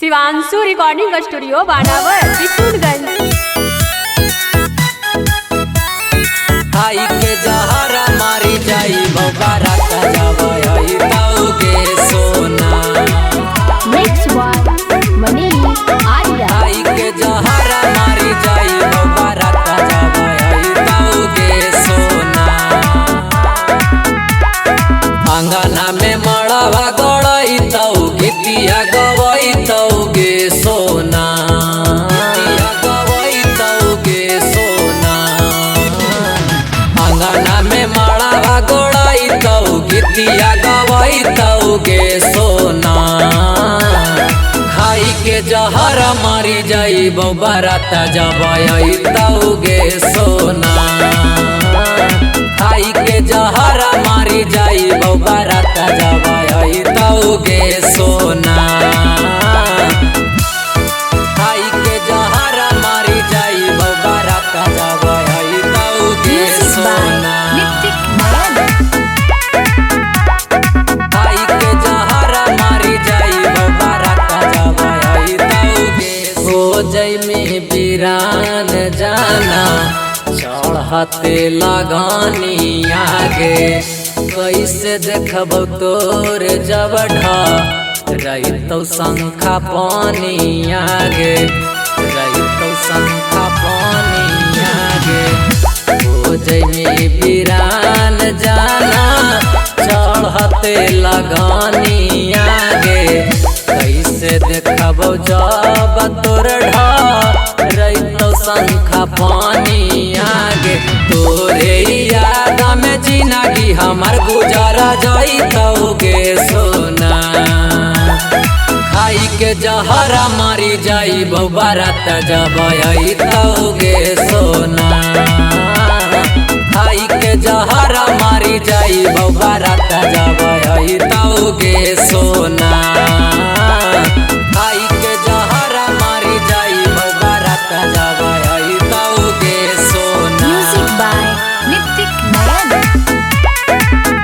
Shivanshu recording studio बानावर किशनगंज। आई के जहरा मारी जाई बाबा जावई ताऊगे सोना। मिक्स वन मनी आर्या। आई के जहरा मारी जाई बाबा जावई ताऊगे सोना। अंगना में मड़वा गड़ई ताऊ गीतिया गवई ताऊगे सोना। अंगना में मड़वा गड़ई ताऊ गीतिया गवई ताऊगे सोना। खाई के जहर मारी जाई बारात जबई ताऊगे सोना। खाई के जहर मारी जाई बारात जबई ताऊगे सोना। खाई के जहर मारी जाई बारात जबई ताऊगे सोना। खाई के जहर मारी जाई बारात जबई ताऊगे हो जई में बिरान जाना। चढ़ते लगानी आगे कैसे देखब तोर जब रही शंखा पानी आगे। रही शंखा पानी आगे हो जई बिरान जाना। चढ़ते लगानी आगे कैसे देखब जब तोर रही शंखा पानी आगे। तोरे याद में जिंदगी हमार गुजारा जाई ताऊगे सोना। खाई के जहरा मारी जाई बारात जबई ताऊगे सोना। खाई के जहरा मारी जाई बारात जबई ताऊगे सोना। खाई के जहरा मारी जाई बारात जबई ताऊगे सोना।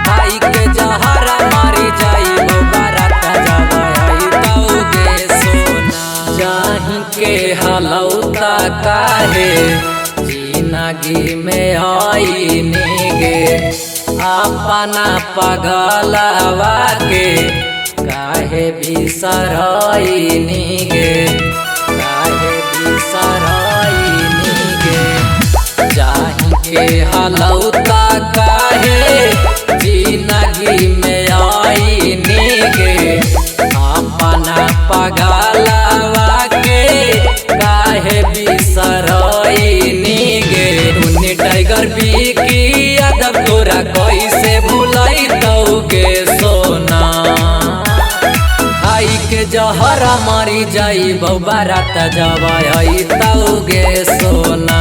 खाई के जहरा मारी जाई बारात जबई ताऊगे सोना। जाही के हलौता काहे जिंदगी में आई निगे। अपना पगलवा के काहे बिसरई निगे। काहे बिसरई निगे। जाही के हलौता काहे जिंदगी में आई निगे। अपना पगलवा के काहे बिसरई निगे। उन्नी टाइगर बिकी यादव तोरा कैसे भुलाई ताऊगे सोना। खाई के जहरा मारी जाई बारात जबई ताऊगे सोना।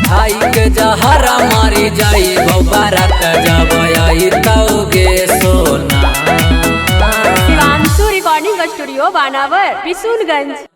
खाई के जहरा मारी जाई बारात जबई ताऊगे सोना। शिवांशु रिकॉर्डिंग स्टूडियो बानावर किशनगंज।